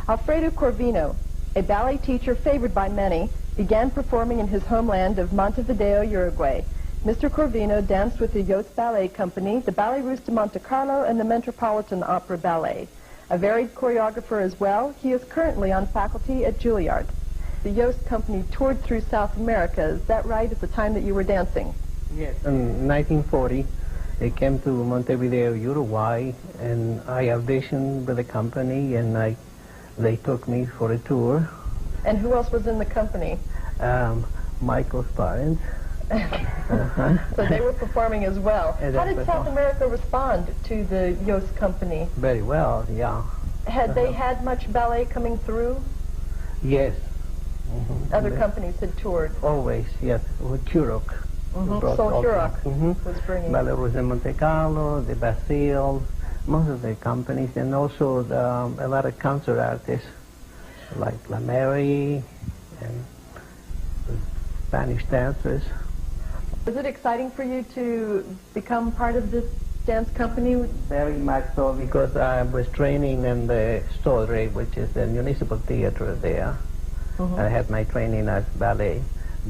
Alfredo Corvino, a ballet teacher favored by many, began performing in his homeland of Montevideo, Uruguay. Mr. Corvino danced with the Yost Ballet Company, the Ballet Russe de Monte Carlo, and the Metropolitan Opera Ballet. A varied choreographer as well, he is currently on faculty at Juilliard. The Yost Company toured through South America, is that right, at the time that you were dancing? Yes, in 1940, they came to Montevideo, Uruguay, and I auditioned with the company, and they took me for a tour. And who else was in the company? Michael's parents. So they were performing as well. How did South America respond to the Yost Company? Very well, yeah. Had they had much ballet coming through? Yes. Other companies had toured? Always, yes. With Turok. So Turok was bringing... Ballet Russe de Monte Carlo, the Bastille, most of the companies, and also a lot of concert artists like La Mary and Spanish dancers. Was it exciting for you to become part of this dance company? Very much so, because I was training in the Stodre, which is the municipal theater there. I had my training as ballet,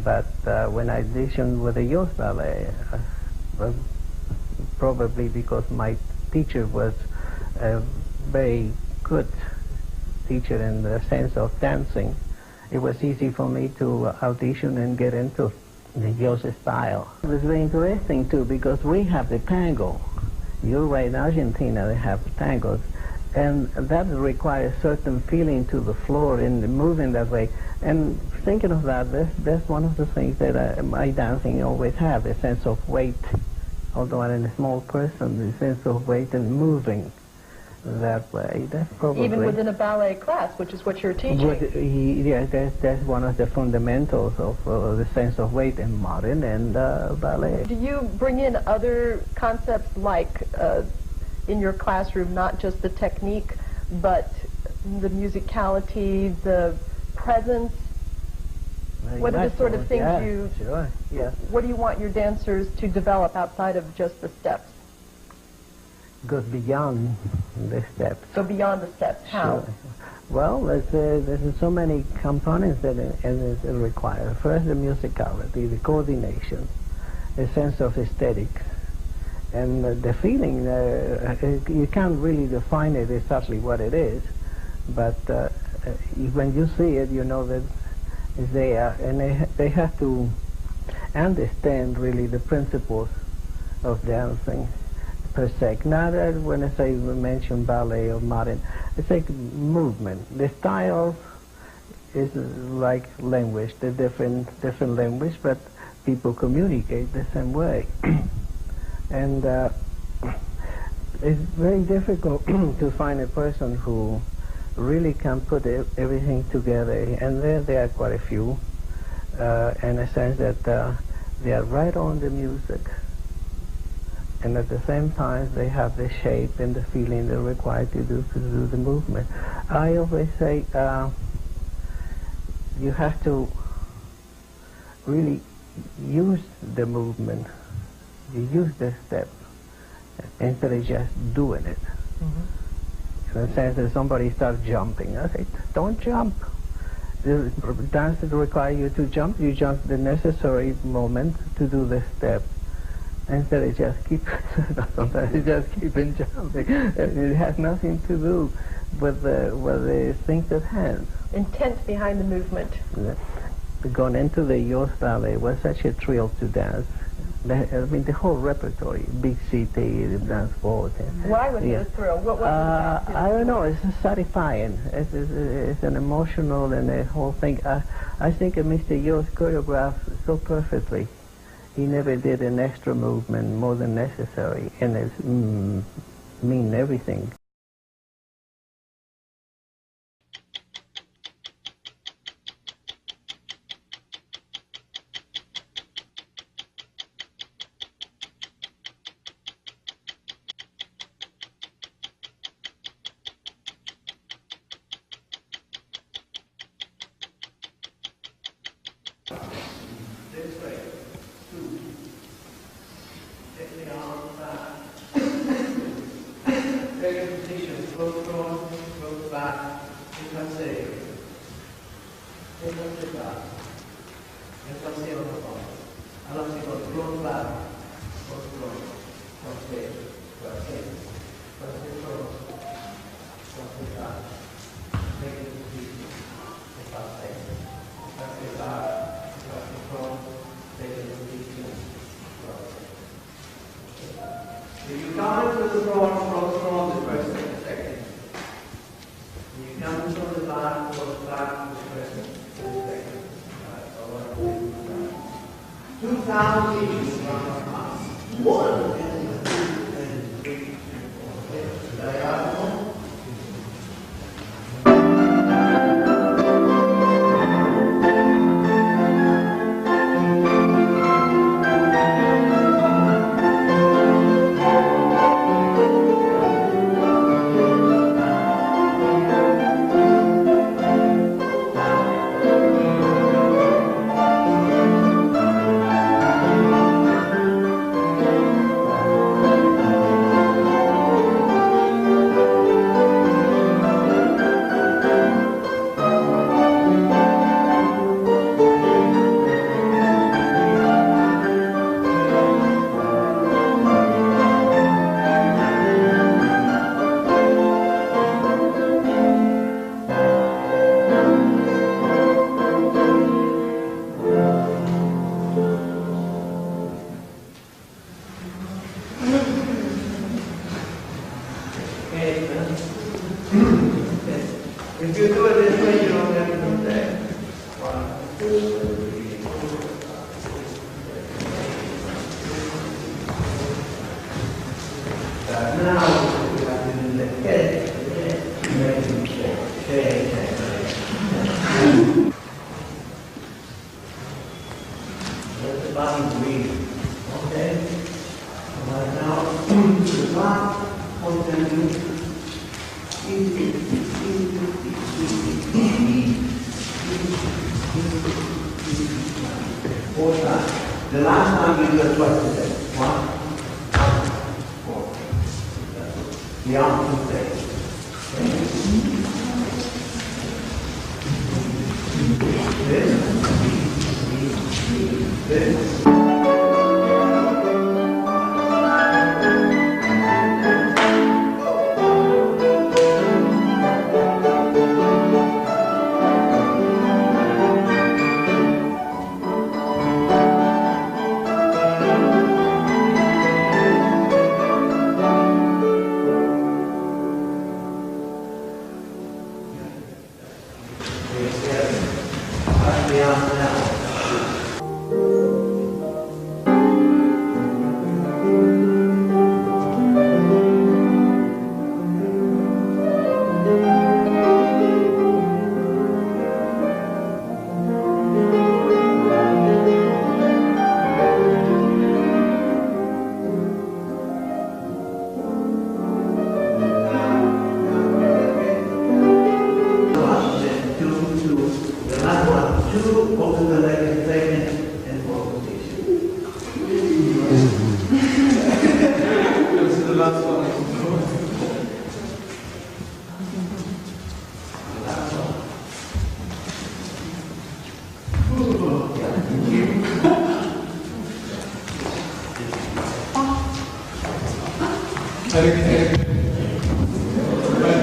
but when I auditioned with the youth ballet, probably because my teacher was a very good teacher in the sense of dancing, it was easy for me to audition and get into the youth style. It was very interesting too, because we have the tango. Uruguay and Argentina, they have tangos, and that requires certain feeling to the floor in the moving that way. And thinking of that, that's one of the things that my dancing always have, a sense of weight. Although I'm a small person, the sense of weight and moving that way. That's probably... Even within a ballet class, which is what you're teaching. Yes, that's one of the fundamentals of the sense of weight in modern and ballet. Do you bring in other concepts like in your classroom, not just the technique, but the musicality, the presence? What are the sort of things what do you want your dancers to develop outside of just the steps? Goes beyond the steps. So beyond the steps, how? Sure. Well, there's so many components that it requires. First, the musicality, the coordination, a sense of aesthetics, and the feeling. You can't really define it exactly what it is, but when you see it, you know that it's there, and they have to understand really the principles of dancing per se. Now that when I say we mention ballet or modern, it's like movement. The style is like language, the different language, but people communicate the same way. And it's very difficult to find a person who really can put everything together, and there are quite a few, in a sense that they are right on the music, and at the same time they have the shape and the feeling they're required to do the movement. I always say you have to really use the movement, you use the step instead of just doing it. In the sense that somebody starts jumping, I say, don't jump. The dance that requires you to jump, you jump the necessary moment to do the step. Instead of just sometimes you just keep on jumping. It has nothing to do with the things at hand. Intent behind the movement. Going into the youth ballet was such a thrill to dance. I mean, the whole repertory, Big City, the dance board. Why was it a thrill? What was it? I don't know. It's satisfying. It's an emotional and the whole thing. I think Mr. Yost choreographed so perfectly. He never did an extra movement more than necessary, and it mean everything. This way, 2. Take the arms back. Take a position, close front, close back. If you come into the front, the first and the second. If you come into the back, the back, the first and the second. Right, so 2,000 each. One, and 2, and 3, and 4. There you are. If you do it this way, you don't have to do that. 1, 2, 3, 4, 5. Now you have to do the head. Let the body breathe. Okay? Right now, the back, what can you do? Four times. The last time you do it twice a day. 1, 4. The opposite day. This.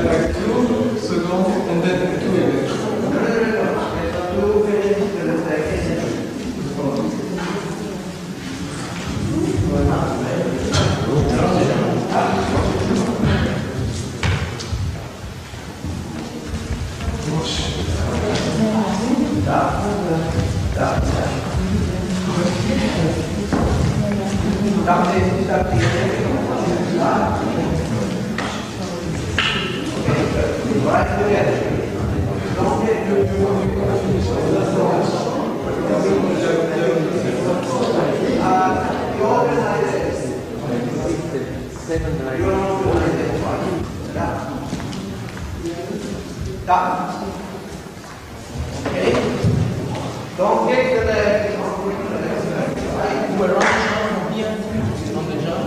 Like 2 seconds and then 2 again. Okay? Don't get the leg. We're on here on the jump.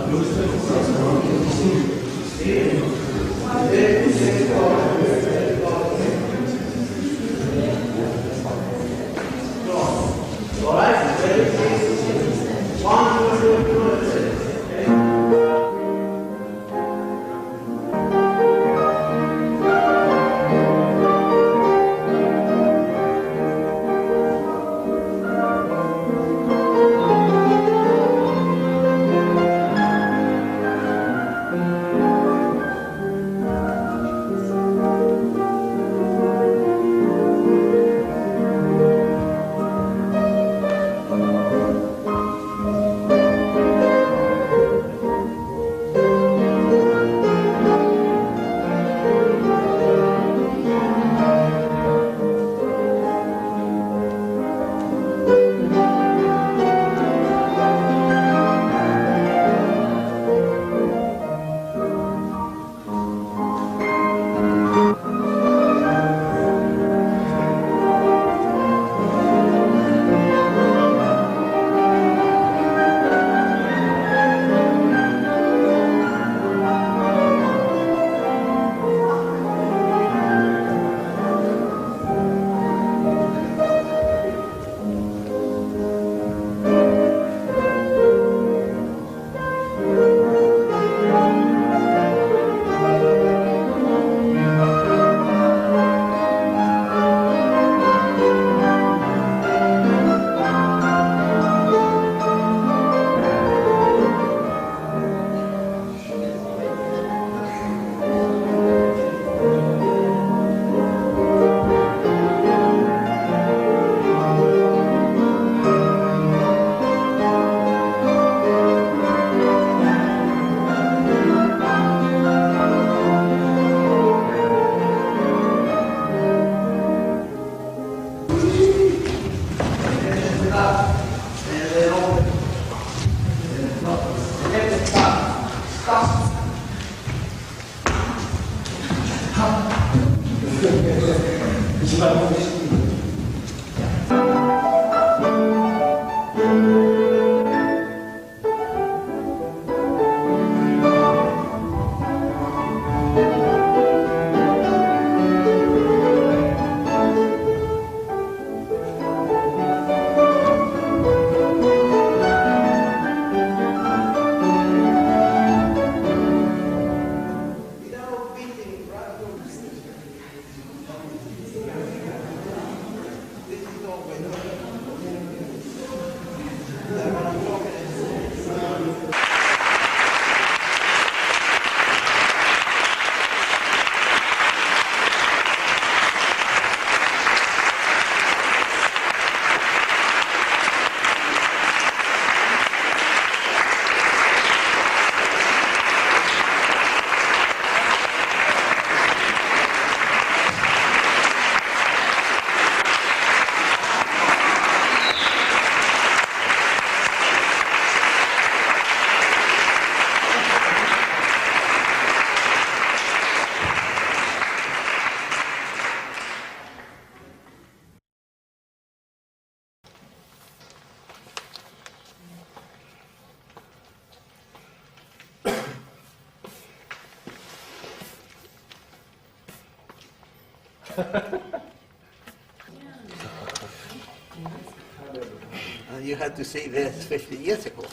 You had to say this 50 years ago.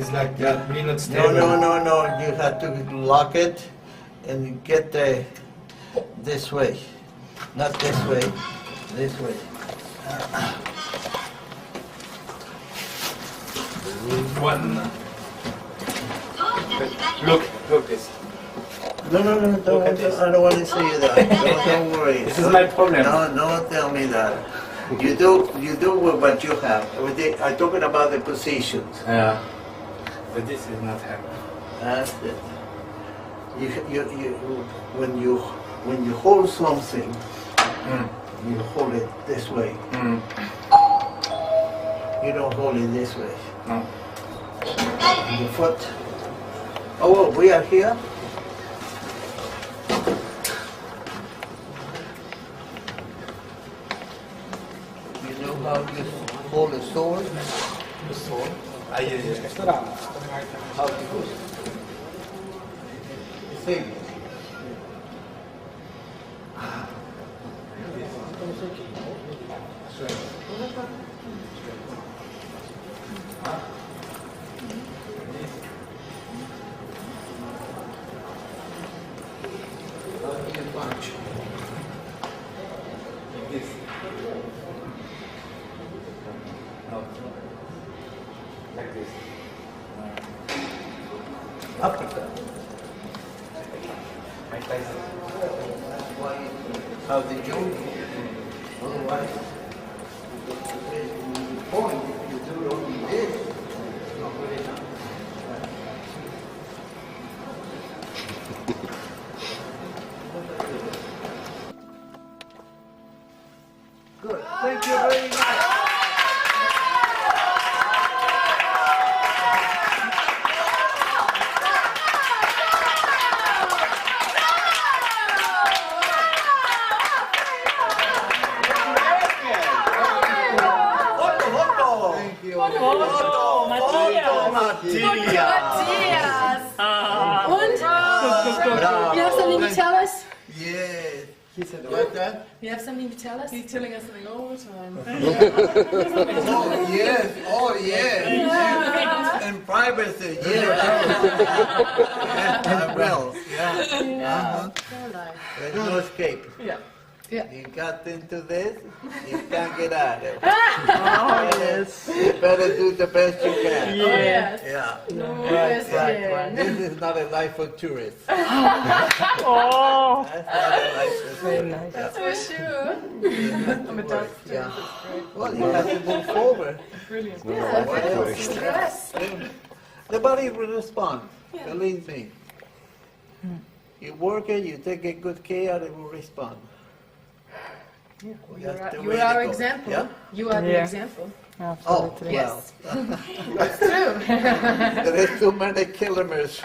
It's like that, really not No, stable. no. You have to lock it and get this way. Not this way, this way. One. Look this. No, Look at this. I don't want to see that. Don't worry. This is my problem. No, tell me that. You do with what you have. I'm talking about the positions. Yeah. But this is not happening. That's it. When you hold something, you hold it this way. You don't hold it this way. No. The foot. Oh, we are here. You know how you hold a sword? The sword. Yeah. How to do it? See. Like this. Africa. Like this. How did you? Otherwise, the point, if you do only this, it's not good enough. Good. Thank you very much. You have something to tell us? Yes. He said, what's that? You have something to tell us? He's telling us something all the time. Oh, yes. In privacy, yes. I will, yeah. There's no escape. Yeah. You got into this, you can't get out of it. Oh, yes. You better do the best you can. Oh, yes. Yeah. No Right. question. This is not a life for tourists. Oh. That's not a life for tourists. That's for sure. I'm a dance Yeah. Well, you have to move forward. Brilliant. Yes. The body will respond, believe me. You work it, you take a good care, it will respond. That's the You way are to our go. example. Yeah? You are the example. Oh, well. Yes. That's true. There is too many kilometers.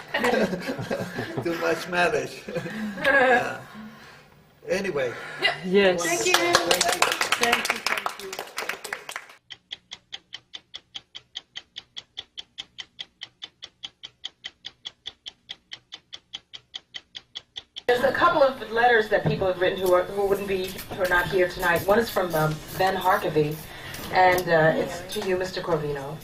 Too much mileage. Yeah. Anyway. Yes. Thank you. Thank you. There's a couple of letters that people have written who are not here tonight. One is from Ben Harkavy, and it's to you, Mr. Corvino.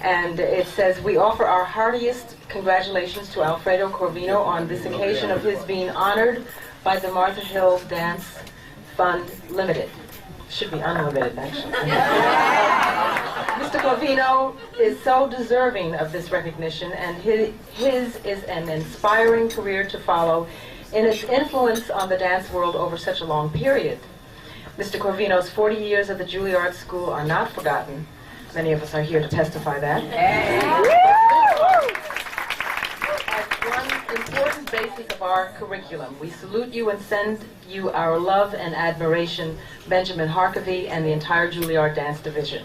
And it says, we offer our heartiest congratulations to Alfredo Corvino on this occasion of his being honored by the Martha Hill Dance Fund Limited. Should be unlimited, actually. Mr. Corvino is so deserving of this recognition, and his is an inspiring career to follow in its influence on the dance world over such a long period. Mr. Corvino's 40 years at the Juilliard School are not forgotten. Many of us are here to testify that. As one important basis of our curriculum, we salute you and send you our love and admiration, Benjamin Harkavy and the entire Juilliard Dance Division.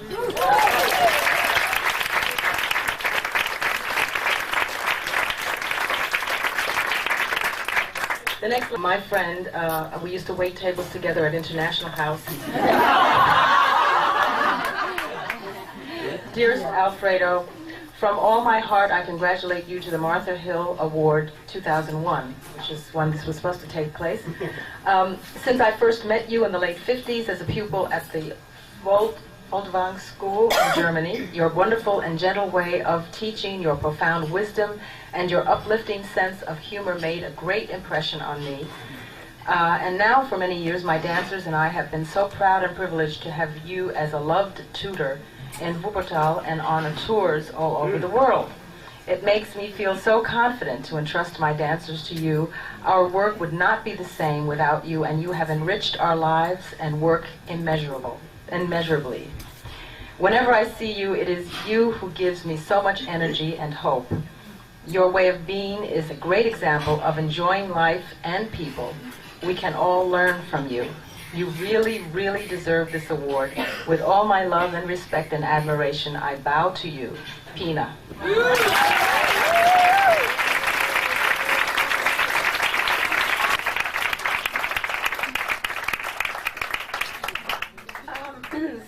The next, my friend, we used to wait tables together at International House. Dearest Alfredo, from all my heart, I congratulate you to the Martha Hill Award 2001, which is when this was supposed to take place. Since I first met you in the late 50s as a pupil at the vault Folkwang School in Germany. Your wonderful and gentle way of teaching, your profound wisdom, and your uplifting sense of humor made a great impression on me. And now, for many years, my dancers and I have been so proud and privileged to have you as a loved tutor in Wuppertal and on tours all over the world. It makes me feel so confident to entrust my dancers to you. Our work would not be the same without you, and you have enriched our lives and work immeasurably. Whenever I see you, it is you who gives me so much energy and hope. Your way of being is a great example of enjoying life and people. We can all learn from you. You really, really deserve this award. With all my love and respect and admiration, I bow to you. Pina.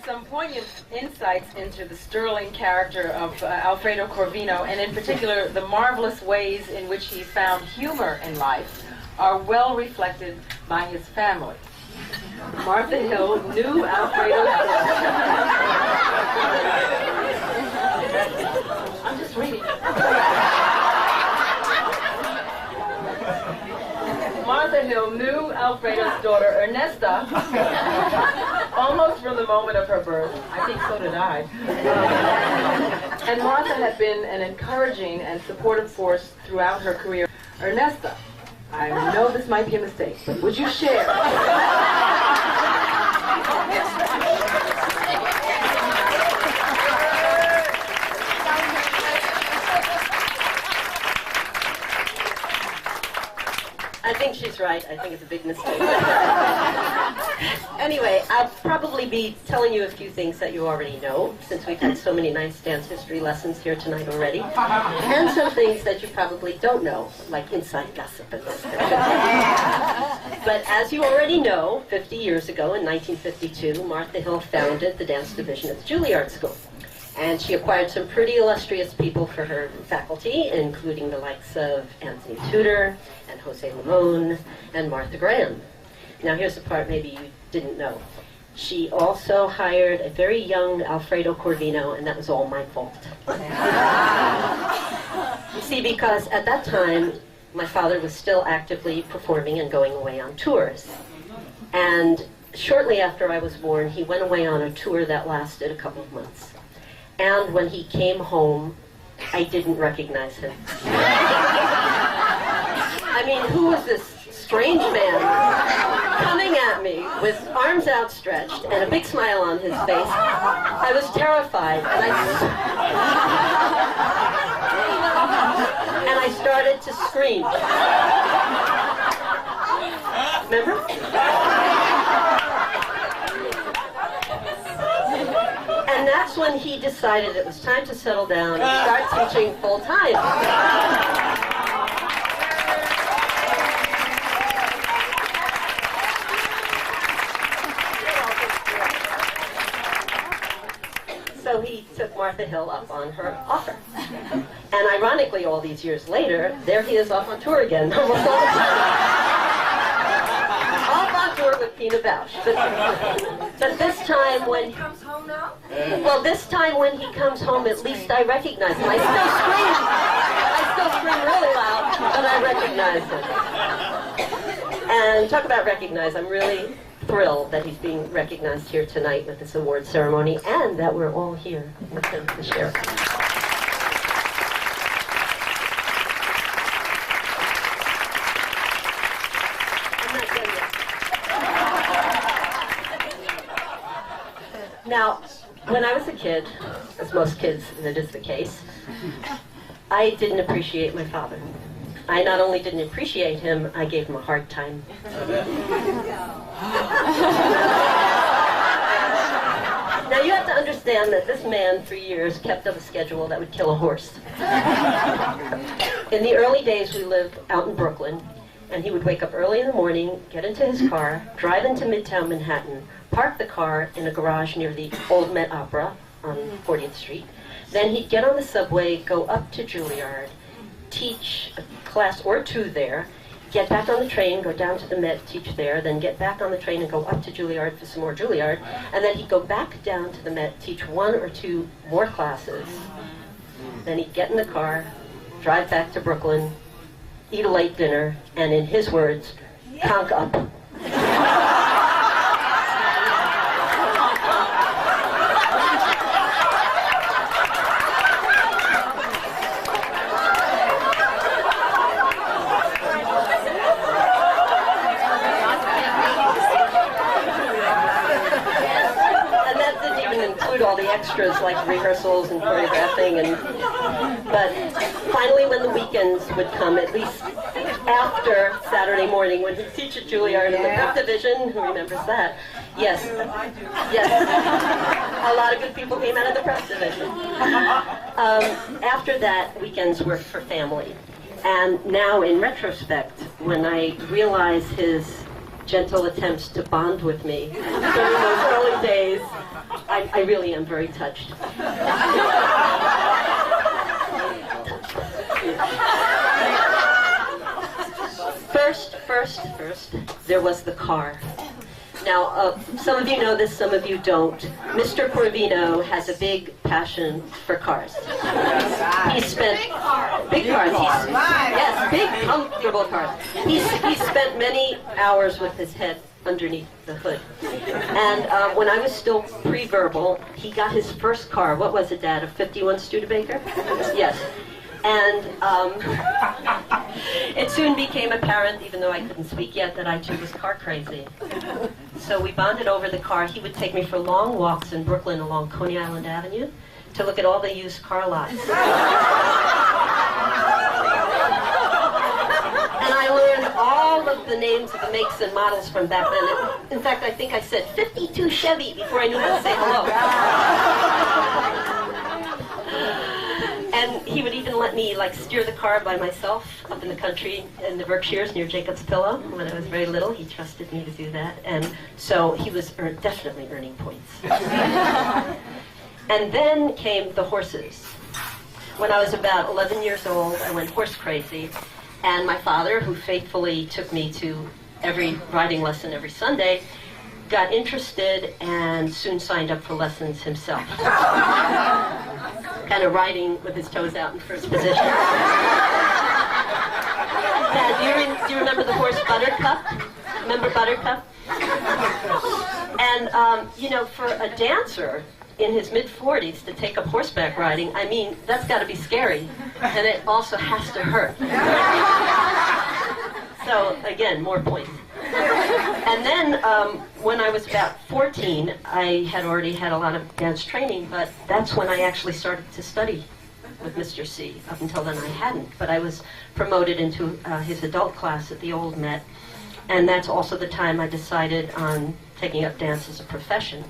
Some poignant insights into the sterling character of Alfredo Corvino, and in particular the marvelous ways in which he found humor in life, are well reflected by his family. Martha Hill knew Alfredo. I'm just reading. Martha Hill knew Alfredo's daughter Ernesta almost from the moment of her birth. I think so did I. And Martha had been an encouraging and supportive force throughout her career. Ernesta, I know this might be a mistake, but would you share? I think she's right. I think it's a big mistake. Anyway, I'll probably be telling you a few things that you already know, since we've had so many nice dance history lessons here tonight already, and some things that you probably don't know, like inside gossip and this kind of thing. But as you already know, 50 years ago, in 1952, Martha Hill founded the dance division at the Juilliard School. And she acquired some pretty illustrious people for her faculty, including the likes of Anthony Tudor and Jose Limon and Martha Graham. Now here's the part maybe you didn't know. She also hired a very young Alfredo Corvino, and that was all my fault. You see, because at that time, my father was still actively performing and going away on tours. And shortly after I was born, he went away on a tour that lasted a couple of months. And when he came home, I didn't recognize him. I mean, who was this strange man coming at me with arms outstretched and a big smile on his face? I was terrified, and I started to scream. Remember? And that's when he decided it was time to settle down and start teaching full time. So he took Martha Hill up on her offer. And ironically, all these years later, there he is off on tour again, almost all the time. Off on tour with Pina Bausch. But this time when... comes home now? Well, this time when he comes home, at least I recognize him. I still scream really loud, but I recognize him. And talk about recognize, I'm really thrilled that he's being recognized here tonight with this award ceremony, and that we're all here with him to share. I'm not done yet. Now, when I was a kid, as most kids, that is the case, I didn't appreciate my father. I not only didn't appreciate him, I gave him a hard time. Now you have to understand that this man for years kept up a schedule that would kill a horse. In the early days we lived out in Brooklyn, and he would wake up early in the morning, get into his car, drive into Midtown Manhattan, park the car in a garage near the Old Met Opera on 40th Street. Then he'd get on the subway, go up to Juilliard, teach a class or two there, get back on the train, go down to the Met, teach there, then get back on the train and go up to Juilliard for some more Juilliard, and then he'd go back down to the Met, teach 1 or 2 more classes. Then he'd get in the car, drive back to Brooklyn, eat a late dinner, and in his words, conk up. All the extras like rehearsals and choreographing, but finally when the weekends would come, at least after Saturday morning when he'd teach at Juilliard in the prep division, who remembers that? Yes, a lot of good people came out of the prep division. After that, weekends were for family, and now in retrospect, when I realize his gentle attempts to bond with me during those early days, I really am very touched. First, there was the car. Now, some of you know this, some of you don't. Mr. Corvino has a big passion for cars. He spent big cars. Yes, big, comfortable cars. He spent many hours with his head underneath the hood. And when I was still pre-verbal, he got his first car. What was it, Dad? A 51 Studebaker? Yes. And it soon became apparent, even though I couldn't speak yet, that I too was car crazy. So we bonded over the car. He would take me for long walks in Brooklyn along Coney Island Avenue to look at all the used car lots. And I learned all of the names of the makes and models from back then. In fact, I think I said 52 Chevy before I knew how to say hello. And he would even let me steer the car by myself up in the country in the Berkshires near Jacob's Pillow. When I was very little, he trusted me to do that. And so he was definitely earning points. And then came the horses. When I was about 11 years old, I went horse crazy. And my father, who faithfully took me to every riding lesson every Sunday, got interested and soon signed up for lessons himself. Kind of riding with his toes out in first position. Dad, do you remember the horse Buttercup? Remember Buttercup? And, for a dancer in his mid-40s to take up horseback riding, I mean, that's got to be scary. And it also has to hurt. So, again, more points. And then, when I was about 14, I had already had a lot of dance training, but that's when I actually started to study with Mr. C. Up until then, I hadn't. But I was promoted into his adult class at the old Met, and that's also the time I decided on taking up dance as a profession.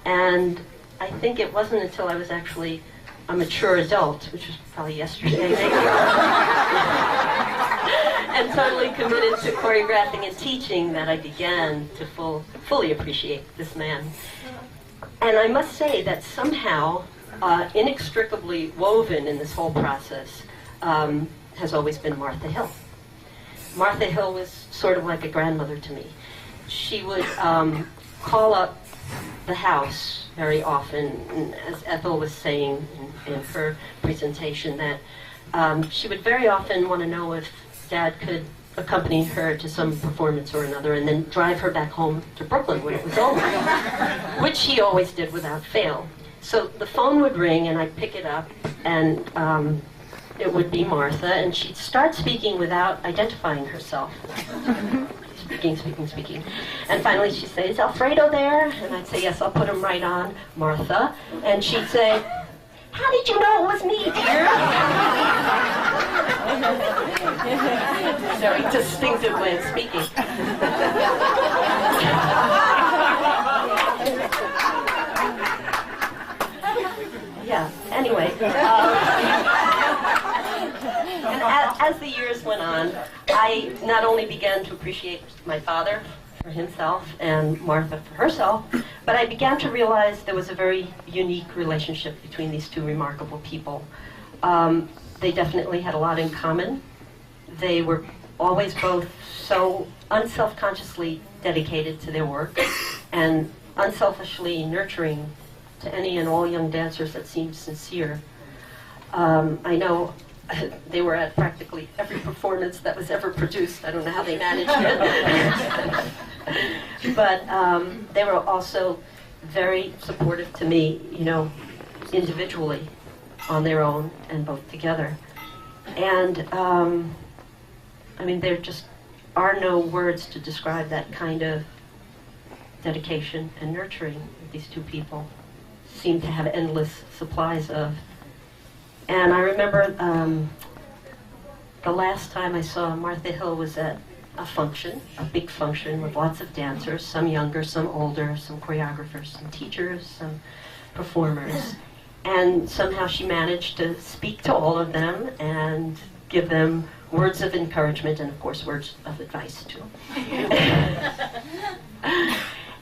And I think it wasn't until I was actually a mature adult, which was probably yesterday, and totally committed to choreographing and teaching that I began to fully appreciate this man. And I must say that somehow, inextricably woven in this whole process, has always been Martha Hill. Martha Hill was sort of like a grandmother to me. She would call up the house very often, and as Ethel was saying in her presentation, that she would very often want to know if Dad could accompany her to some performance or another and then drive her back home to Brooklyn when it was over, which he always did without fail. So the phone would ring and I'd pick it up, and it would be Martha, and she'd start speaking without identifying herself. Speaking. And finally she'd say, "Is Alfredo there?" And I'd say, "Yes, I'll put him right on, Martha." And she'd say, "How did you know it was me, dear?" Very distinctive way of speaking. Yeah, anyway. And as the years went on, I not only began to appreciate my father for himself and Martha for herself, but I began to realize there was a very unique relationship between these two remarkable people. They definitely had a lot in common. They were always both so unselfconsciously dedicated to their work and unselfishly nurturing to any and all young dancers that seemed sincere. I know they were at practically every performance that was ever produced. I don't know how they managed it. But they were also very supportive to me, you know, individually, on their own, and both together. And, I mean, there just are no words to describe that kind of dedication and nurturing that these two people seem to have endless supplies of. And I remember the last time I saw Martha Hill was at a function, a big function with lots of dancers, some younger, some older, some choreographers, some teachers, some performers. And somehow she managed to speak to all of them and give them words of encouragement and, of course, words of advice, too.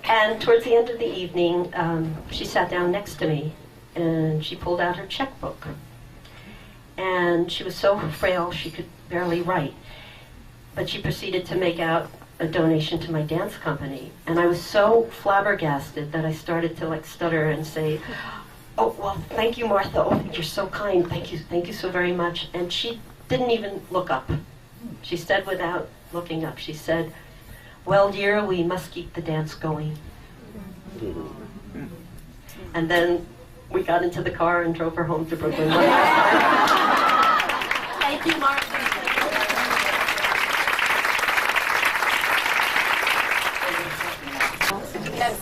And towards the end of the evening, she sat down next to me, and she pulled out her checkbook. And she was so frail she could barely write. But she proceeded to make out a donation to my dance company. And I was so flabbergasted that I started to like stutter and say, "Oh, well, thank you, Martha. Oh, you're so kind. Thank you so very much." And she didn't even look up. She said without looking up, she said, "Well, dear, we must keep the dance going." And then we got into the car and drove her home to Brooklyn. Thank you, Martha.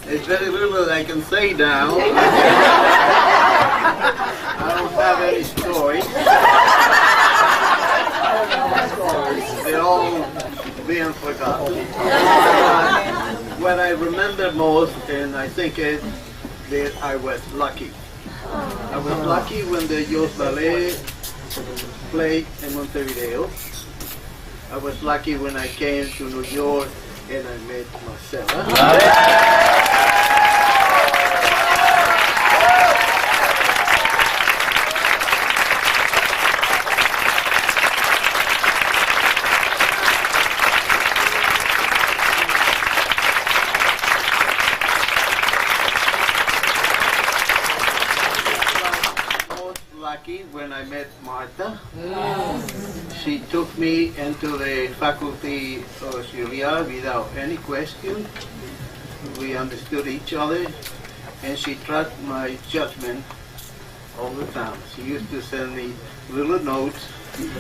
There's very little I can say now. I don't have any stories. They're all being forgotten. What I remember most, and I think is that I was lucky. I was lucky when the youth ballet played in Montevideo. I was lucky when I came to New York and I met Marcella. When I met Martha, she took me into the faculty of Julia without any question. We understood each other, and she trusted my judgment all the time. She used to send me little notes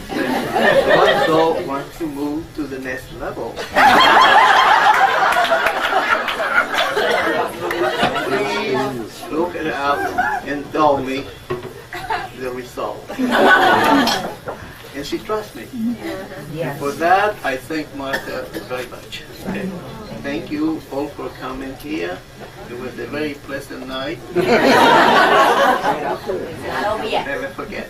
that so wants to move to the next level. Please look it up and tell me the result. And she trusts me. And for that, I thank Martha very much. Okay. Thank you all for coming here. It was a very pleasant night. Never forget.